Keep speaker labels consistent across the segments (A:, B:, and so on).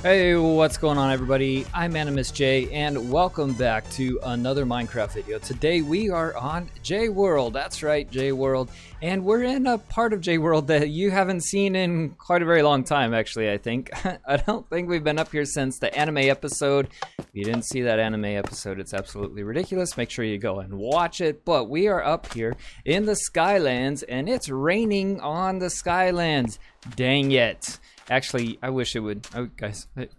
A: Hey, what's going on everybody? I'm AnimusJ and welcome back to another Minecraft video. Today we are on JWorld, that's right, JWorld, and we're in a part of JWorld that you haven't seen in quite a very long time actually, I think. I don't think we've been up here since the anime episode. If you didn't see that anime episode, it's absolutely ridiculous. Make sure you go and watch it, but we are up here in the Skylands and it's raining on the Skylands. Dang it. Actually, I wish it would, I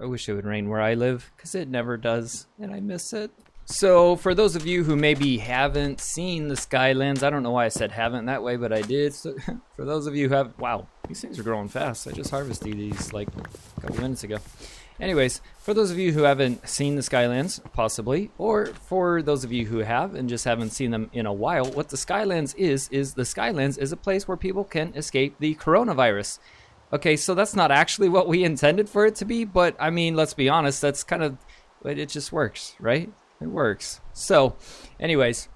A: wish it would rain where I live, because it never does, and I miss it. So, for those of you who maybe haven't seen the Skylands, I don't know why I said haven't that way, but I did. So, for those of you who have, wow, these things are growing fast. I just harvested these like a couple minutes ago. Anyways, for those of you who haven't seen the Skylands, possibly, or for those of you who have and just haven't seen them in a while, what the Skylands is the Skylands is a place where people can escape the coronavirus. Okay, so that's not actually what we intended for it to be, but I mean, let's be honest, that's kind of, it just works, right? It works. So, anyways,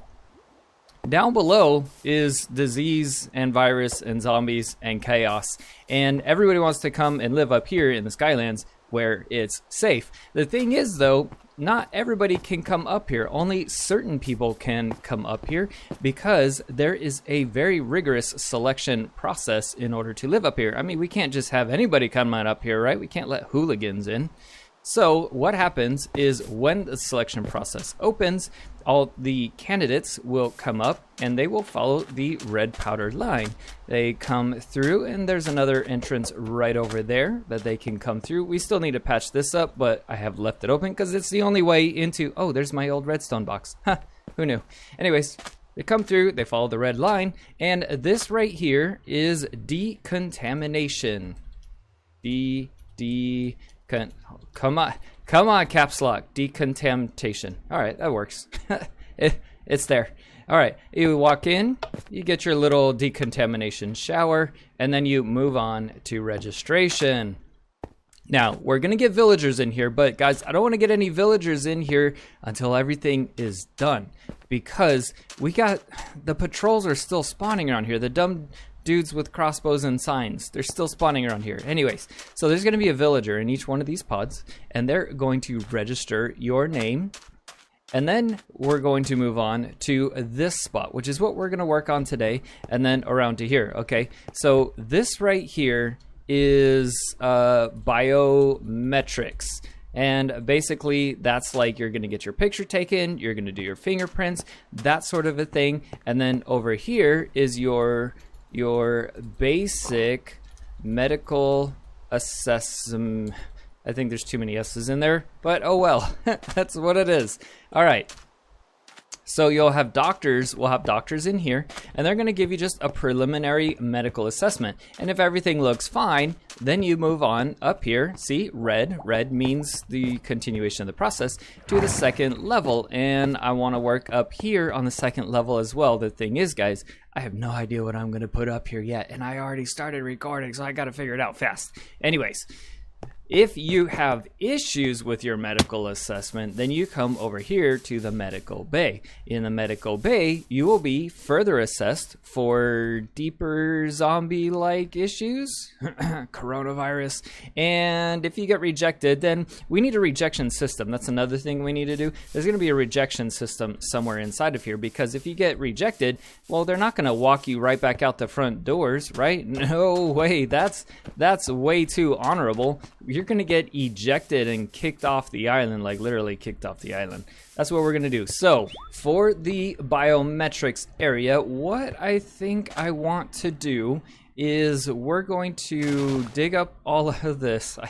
A: down below is disease and virus and zombies and chaos, and everybody wants to come and live up here in the Skylands where it's safe. The thing is though, not everybody can come up here. Only certain people can come up here because there is a very rigorous selection process in order to live up here. I mean, we can't just have anybody come on up here, right? We can't let hooligans in. So what happens is when the selection process opens, all the candidates will come up and they will follow the red powder line. They come through and there's another entrance right over there that they can come through. We still need to patch this up, but I have left it open because it's the only way into, oh, there's my old redstone box. Huh, who knew? Anyways, they come through, they follow the red line, and this right here is decontamination. Come on, caps lock. Decontamination. All right, that works. It's there. All right, you walk in, you get your little decontamination shower, and then you move on to registration. Now, we're gonna get villagers in here, but guys, I don't wanna get any villagers in here until everything is done, because the patrols are still spawning around here. The dumb dudes with crossbows and signs, they're still spawning around here. Anyways, so there's going to be a villager in each one of these pods, and they're going to register your name, and then we're going to move on to this spot, which is what we're going to work on today, and then around to here. Okay, so this right here is biometrics. And basically, that's like you're gonna get your picture taken, you're gonna do your fingerprints, that sort of a thing. And then over here is your basic medical assessment. I think there's too many S's in there, but oh well, that's what it is. All right. So you'll have doctors, we'll have doctors in here, and they're gonna give you just a preliminary medical assessment. And if everything looks fine, then you move on up here. See, red means the continuation of the process to the second level. And I wanna work up here on the second level as well. The thing is, guys, I have no idea what I'm gonna put up here yet, and I already started recording, so I gotta figure it out fast. Anyways, if you have issues with your medical assessment, then you come over here to the medical bay. In the medical bay, you will be further assessed for deeper zombie-like issues, coronavirus, and if you get rejected, then we need a rejection system. That's another thing we need to do. There's going to be a rejection system somewhere inside of here, because if you get rejected, well, they're not going to walk you right back out the front doors, right? No way. That's way too honorable. You're going to get ejected and kicked off the island, like literally kicked off the island. That's what we're going to do. So for the biometrics area, what I think I want to do is we're going to dig up all of this. I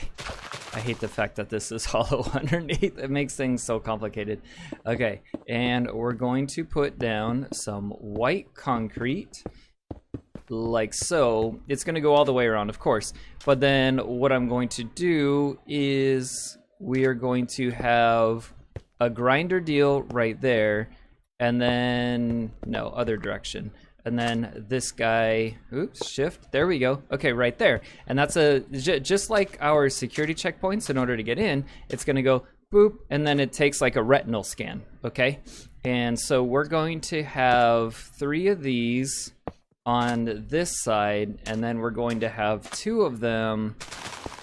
A: hate the fact that this is hollow underneath. It makes things so complicated. Okay, and we're going to put down some white concrete, like so. It's going to go all the way around, of course, but then what I'm going to do is we are going to have a grinder deal right there, and then no, other direction, and then this guy, oops, shift, there we go. Okay, right there. And that's just like our security checkpoints. In order to get in, it's going to go boop, and then it takes like a retinal scan. Okay, and so we're going to have 3 of these on this side, and then we're going to have 2 of them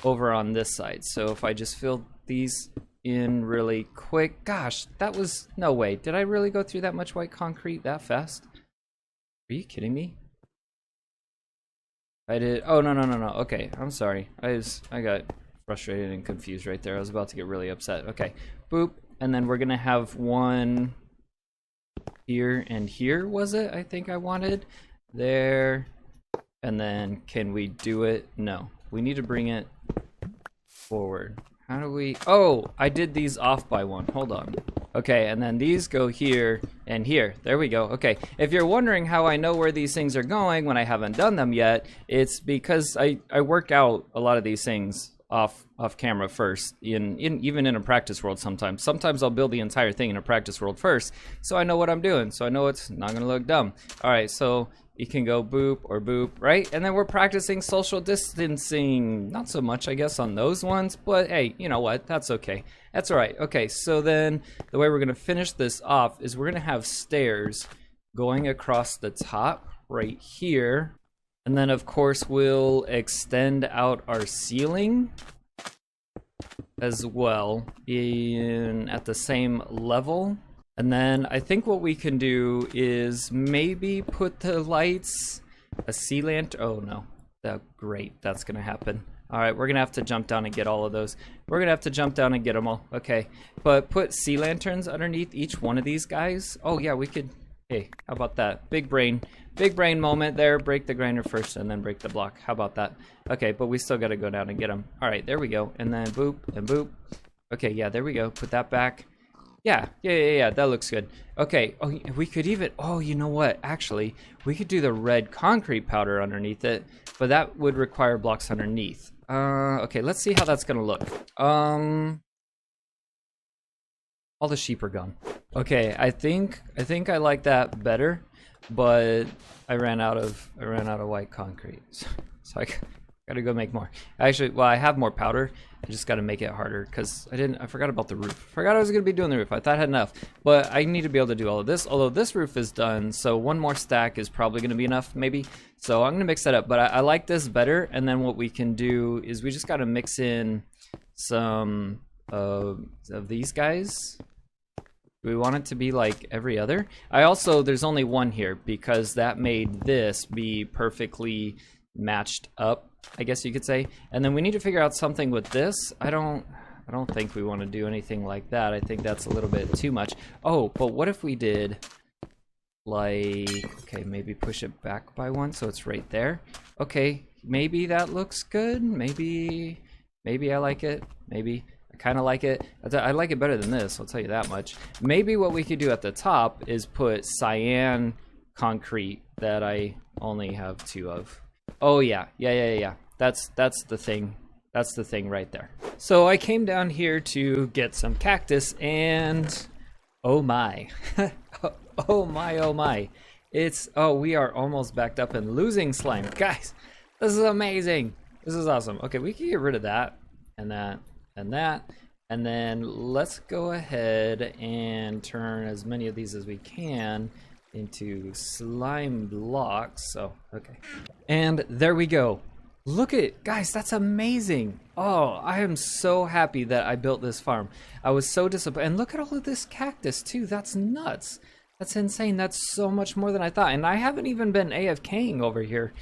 A: over on this side. So if I just fill these in really quick, gosh, that was no way. Did I really go through that much white concrete that fast? Are you kidding me? I did. Oh, no. Okay, I'm sorry. I got frustrated and confused right there. I was about to get really upset. Okay, boop. And then we're gonna have one here and here, was it? I think I wanted there. And then can we do it? No, we need to bring it forward. How do we? Oh, I did these off by one. Hold on. Okay, and then these go here and here. There we go. Okay, if you're wondering how I know where these things are going when I haven't done them yet, it's because I work out a lot of these things off camera first, even in a practice world sometimes. Sometimes I'll build the entire thing in a practice world first, so I know what I'm doing, so I know it's not gonna look dumb. All right, so you can go boop or boop, right? And then we're practicing social distancing. Not so much, I guess, on those ones, but hey, you know what? That's okay. That's all right. Okay, so then the way we're gonna finish this off is we're gonna have stairs going across the top right here. And then of course we'll extend out our ceiling as well at the same level. And then I think what we can do is maybe put the lights, a sea lantern. Oh no, great, that's gonna happen. All right, we're gonna have to jump down and get all of those. We're gonna have to jump down and get them all. Okay, but put sea lanterns underneath each one of these guys. Oh yeah, we could. Hey, how about that? Big brain moment there. Break the grinder first and then break the block. How about that? Okay, but we still gotta go down and get them. All right, there we go. And then boop and boop. Okay, yeah, there we go. Put that back. Yeah, that looks good. Okay, oh, we could even, oh, you know what? Actually, we could do the red concrete powder underneath it, but that would require blocks underneath. Okay, let's see how that's gonna look. All the sheep are gone. Okay, I think I like that better, but I ran out of white concrete, so I gotta go make more. Actually, well, I have more powder. I just gotta make it harder because I forgot about the roof. Forgot I was gonna be doing the roof. I thought I had enough, but I need to be able to do all of this. Although this roof is done, so one more stack is probably gonna be enough, maybe. So I'm gonna mix that up. But I like this better. And then what we can do is we just gotta mix in some of these guys. Do we want it to be like every other? There's only one here because that made this be perfectly matched up, I guess you could say. And then we need to figure out something with this. I don't think we want to do anything like that. I think that's a little bit too much. Oh, but what if we did like, okay, maybe push it back by one so it's right there. Okay, maybe that looks good. Maybe I like it. Maybe I kind of like it. I like it better than this, I'll tell you that much. Maybe what we could do at the top is put cyan concrete that I only have 2 of. Oh yeah. That's the thing. That's the thing right there. So I came down here to get some cactus and oh my. oh my. We are almost backed up and losing slime. Guys, this is amazing. This is awesome. Okay, we can get rid of that and that and that. And then let's go ahead and turn as many of these as we can into slime blocks. So, okay. And there we go. Look at it, guys, that's amazing. Oh, I am so happy that I built this farm. I was so disappointed. And look at all of this cactus too. That's nuts. That's insane. That's so much more than I thought. And I haven't even been AFKing over here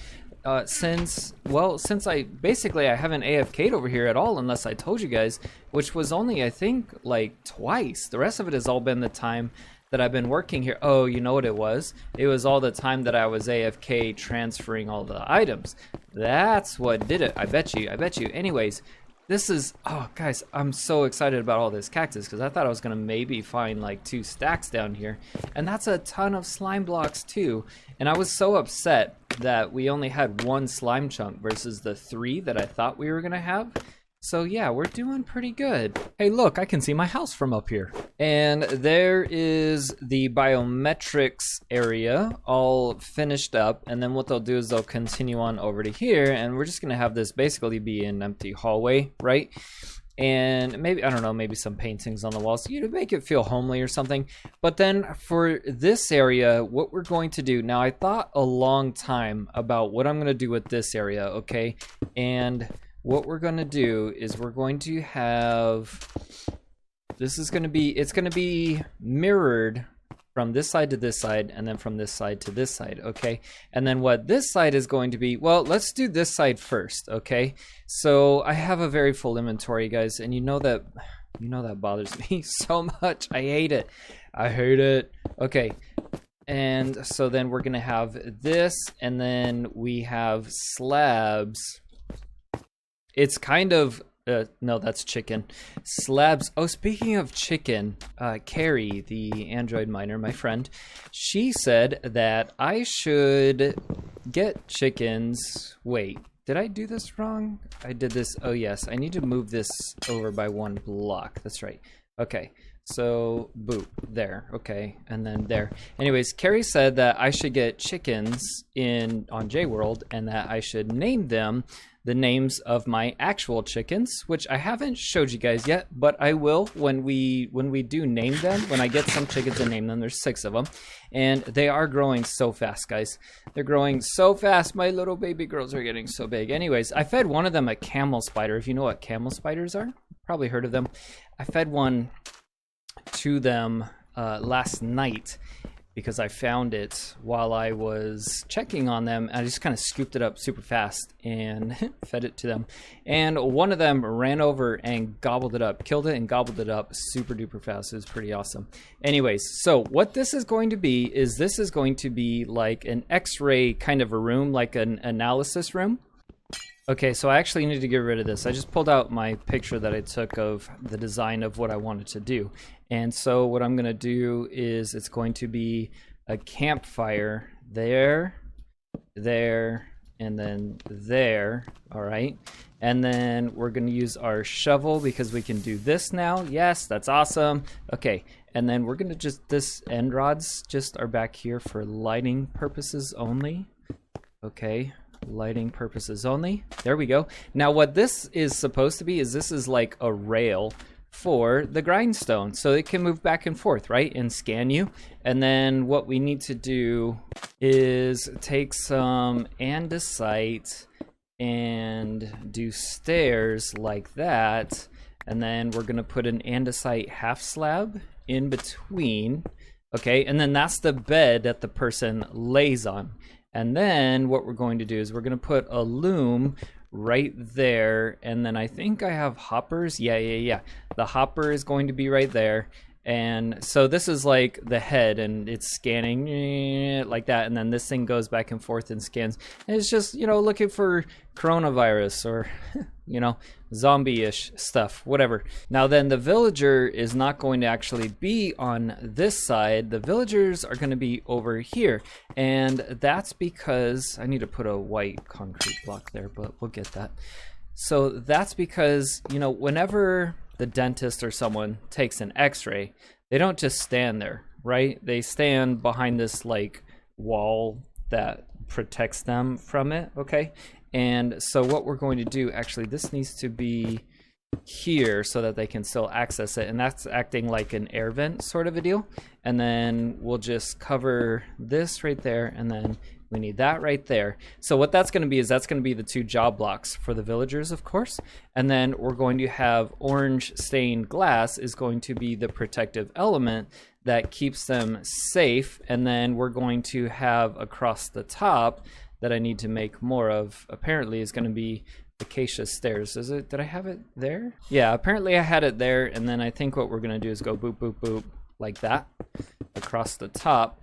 A: since I haven't AFK'd over here at all unless I told you guys, which was only, I think, like twice. The rest of it has all been the time that I've been working here. Oh, you know what it was? It was all the time that I was AFK transferring all the items. That's what did it. I bet you. Anyways, this is, oh guys, I'm so excited about all this cactus because I thought I was gonna maybe find like 2 stacks down here. And that's a ton of slime blocks too. And I was so upset that we only had 1 slime chunk versus the 3 that I thought we were gonna have. So yeah, we're doing pretty good. Hey look, I can see my house from up here. And there is the biometrics area all finished up. And then what they'll do is they'll continue on over to here. And we're just gonna have this basically be an empty hallway, right? And maybe, I don't know, maybe some paintings on the walls so to make it feel homely or something. But then for this area, what we're going to do, now I thought a long time about what I'm gonna do with this area, okay? And what we're going to do is we're going to have, this is going to be, it's going to be mirrored from this side to this side, and then from this side to this side, okay? And then what this side is going to be, well, let's do this side first, okay? So I have a very full inventory, guys, and you know that bothers me so much. I hate it. I hate it. Okay. And so then we're gonna have this, and then we have slabs. It's kind of no, that's chicken. Slabs. Oh, speaking of chicken, Carrie, the android miner, my friend, she said that I should get chickens. Wait, did I do this wrong? I did this. Oh, yes. I need to move this over by 1 block. That's right. Okay. So, boop. There. Okay. And then there. Anyways, Carrie said that I should get chickens on JWorld, and that I should name them the names of my actual chickens, which I haven't showed you guys yet, but I will when we do name them. When I get some chickens and name them, there's 6 of them, and they are growing so fast, guys. They're growing so fast. My little baby girls are getting so big. Anyways, I fed one of them a camel spider. If you know what camel spiders are, probably heard of them. I fed one to them last night, because I found it while I was checking on them. I just kind of scooped it up super fast and fed it to them. And one of them ran over and gobbled it up, killed it and gobbled it up super duper fast. It was pretty awesome. Anyways, so what this is going to be is this is going to be like an X-ray kind of a room, like an analysis room. Okay, so I actually need to get rid of this. I just pulled out my picture that I took of the design of what I wanted to do. And so what I'm gonna do is it's going to be a campfire there, there, and then there, all right? And then we're gonna use our shovel because we can do this now. Yes, that's awesome. Okay, and then we're gonna this end rods just are back here for lighting purposes only. Okay. Lighting purposes only. There we go. Now what this is supposed to be is this is like a rail for the grindstone, so it can move back and forth, right, and scan you. And then what we need to do is take some andesite and do stairs like that, and then we're gonna put an andesite half slab in between, okay, and then that's the bed that the person lays on. And then what we're going to do is we're going to put a loom right there, and then I think I have hoppers. Yeah. The hopper is going to be right there. And so this is like the head, and it's scanning like that, and then this thing goes back and forth and scans. And it's just, you know, looking for coronavirus or, you know, zombie-ish stuff, whatever. Now then, the villager is not going to actually be on this side. The villagers are going to be over here, and that's because I need to put a white concrete block there, but we'll get that. So that's because, you know, whenever the dentist or someone takes an x-ray, they don't just stand there, right? They stand behind this like wall that protects them from it, okay? And so what we're going to do, actually this needs to be here so that they can still access it, and that's acting like an air vent sort of a deal. And then we'll just cover this right there, and then we need that right there. So what that's going to be is that's going to be the 2 job blocks for the villagers, of course. And then we're going to have orange stained glass is going to be the protective element that keeps them safe. And then we're going to have across the top that I need to make more of, apparently, is going to be Acacia stairs. Is it? Did I have it there? Yeah, apparently I had it there. And then I think what we're going to do is go boop, boop, boop, like that across the top.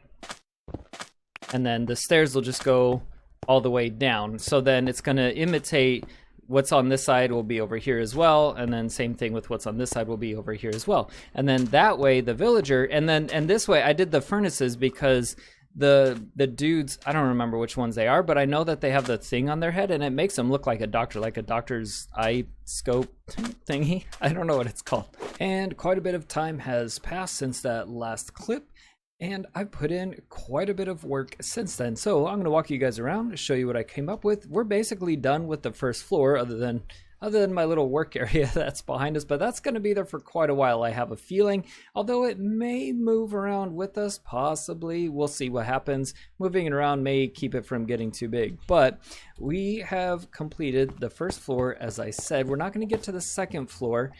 A: And then the stairs will just go all the way down. So then it's going to imitate what's on this side will be over here as well. And then same thing with what's on this side will be over here as well. And then that way the villager, and this way I did the furnaces because the dudes, I don't remember which ones they are, but I know that they have the thing on their head, and it makes them look like a doctor, like a doctor's eye scope thingy. I don't know what it's called. And quite a bit of time has passed since that last clip, and I've put in quite a bit of work since then. So I'm going to walk you guys around, show you what I came up with. We're basically done with the first floor, other than other than my little work area that's behind us, but that's going to be there for quite a while, I have a feeling. Although it may move around with us, possibly. We'll see what happens. Moving it around may keep it from getting too big. But we have completed the first floor, as I said. We're not going to get to the second floor,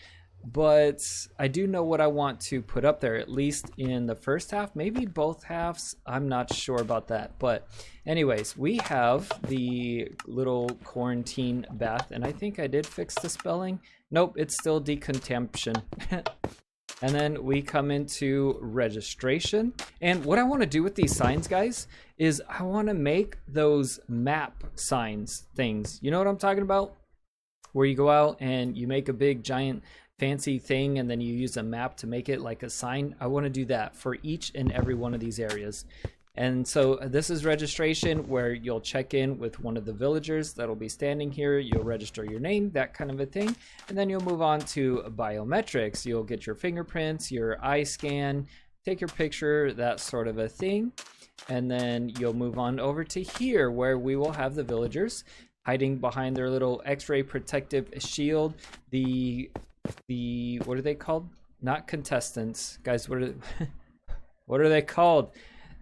A: but I do know what I want to put up there, at least in the first half, maybe both halves. I'm not sure about that. But anyways, we have the little quarantine bath, and I think I did fix the spelling. Nope, it's still decontamination. And then we come into registration. And what I want to do with these signs, guys, is I want to make those map signs things. You know what I'm talking about? Where you go out and you make a big giant fancy thing and then you use a map to make it like a sign. I want to do that for each and every one of these areas. And so this is registration, where you'll check in with one of the villagers that'll be standing here. You'll register your name, that kind of a thing. And then you'll move on to biometrics. You'll get your fingerprints, your eye scan, take your picture, that sort of a thing. And then you'll move on over to here, where we will have the villagers hiding behind their little X-ray protective shield. The what are they called? Not contestants, guys. What are they called?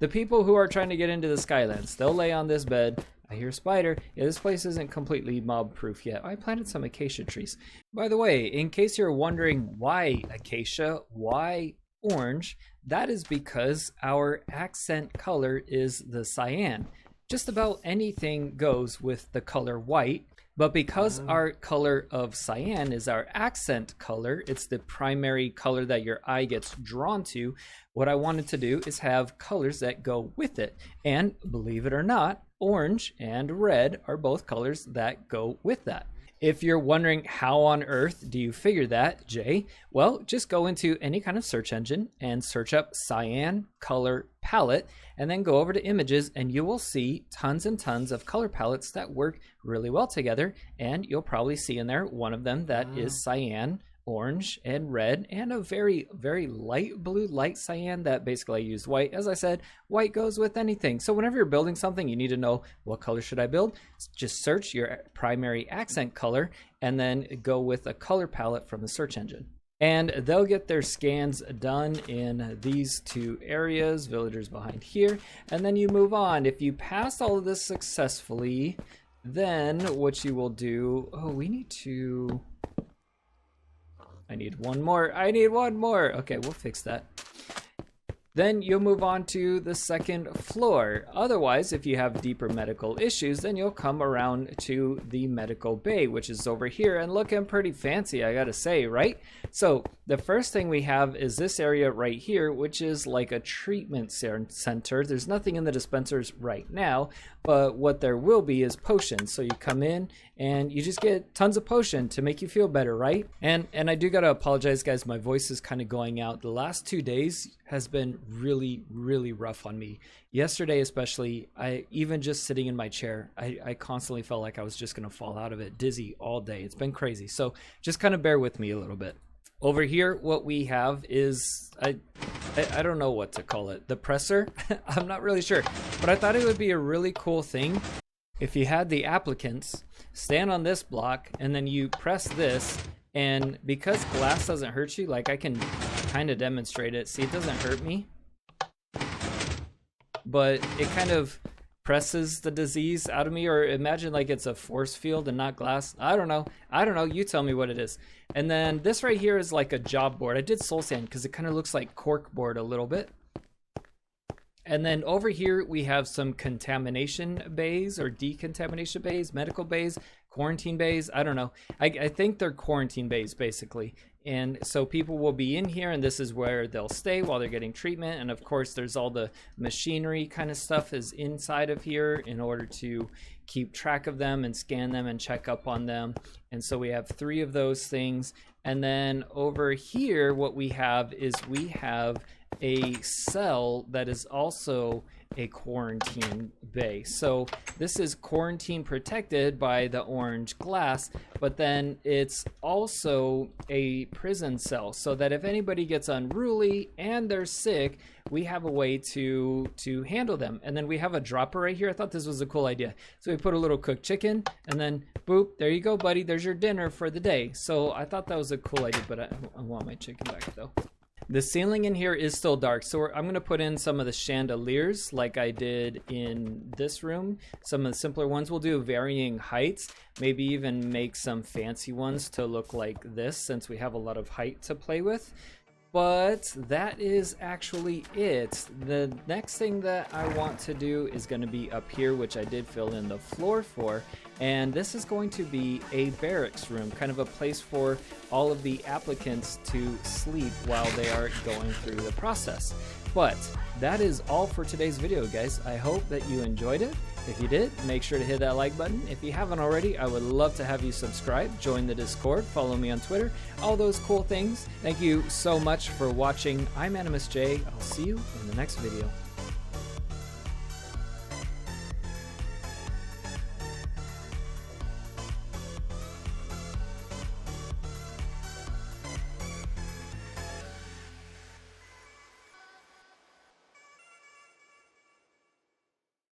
A: The people who are trying to get into the Skylands. They'll lay on this bed. I hear spider. Yeah, this place isn't completely mob proof yet. I planted some acacia trees. By the way, in case you're wondering why acacia, why orange, that is because our accent color is the cyan. Just about anything goes with the color white. But because our color of cyan is our accent color, it's the primary color that your eye gets drawn to, what I wanted to do is have colors that go with it. And believe it or not, orange and red are both colors that go with that. If you're wondering how on earth do you figure that, Jay? Well, just go into any kind of search engine and search up cyan color palette, and then go over to images, and you will see tons and tons of color palettes that work really well together. And you'll probably see in there one of them that is cyan, orange, and red, and a very, very light blue, light cyan that basically I used white. As I said, white goes with anything. So whenever you're building something, you need to know, what color should I build? Just search your primary accent color and then go with a color palette from the search engine. And they'll get their scans done in these two areas, villagers behind here, and then you move on. If you pass all of this successfully, then what you will do, I need one more. Okay, we'll fix that. Then you'll move on to the second floor. Otherwise, if you have deeper medical issues, then you'll come around to the medical bay, which is over here and looking pretty fancy, I gotta say, right? So the first thing we have is this area right here, which is like a treatment center. There's nothing in the dispensers right now, but what there will be is potions. So you come in and you just get tons of potion to make you feel better, right? And I do gotta apologize, guys. My voice is kind of going out. The last 2 days has been really, really rough on me. Yesterday especially, even just sitting in my chair, I constantly felt like I was just gonna fall out of it, dizzy all day. It's been crazy. So just kind of bear with me a little bit. Over here, what we have is, I don't know what to call it. The presser? I'm not really sure. But I thought it would be a really cool thing if you had the applicants stand on this block and then you press this, and because glass doesn't hurt you, like I can kind of demonstrate it. See, it doesn't hurt me, but it kind of presses the disease out of me. Or imagine like it's a force field and not glass. I don't know. You tell me what it is. And then this right here is like a job board. I did soul sand because it kind of looks like cork board a little bit. And then over here we have some contamination bays or decontamination bays, medical bays, quarantine bays. I don't know. I think they're quarantine bays basically. And so people will be in here, and this is where they'll stay while they're getting treatment. And of course, there's all the machinery kind of stuff is inside of here in order to keep track of them and scan them and check up on them. And so we have 3 of those things. And then over here, what we have is we have a cell that is also a quarantine bay. So this is quarantine protected by the orange glass, but then it's also a prison cell, so that if anybody gets unruly and they're sick, we have a way to handle them. And then we have a dropper right here. I thought this was a cool idea. So we put a little cooked chicken, and then boop, there you go, buddy. There's your dinner for the day. So I thought that was a cool idea, but I want my chicken back though. The ceiling in here is still dark, so I'm going to put in some of the chandeliers like I did in this room. Some of the simpler ones. We'll do varying heights, maybe even make some fancy ones to look like this, since we have a lot of height to play with. But that is actually it. The next thing that I want to do is going to be up here, which I did fill in the floor for. And this is going to be a barracks room, kind of a place for all of the applicants to sleep while they are going through the process. But that is all for today's video, guys. I hope that you enjoyed it. If you did, make sure to hit that like button. If you haven't already, I would love to have you subscribe, join the Discord, follow me on Twitter, all those cool things. Thank you so much for watching. I'm AnimusJ. I'll see you in the next video.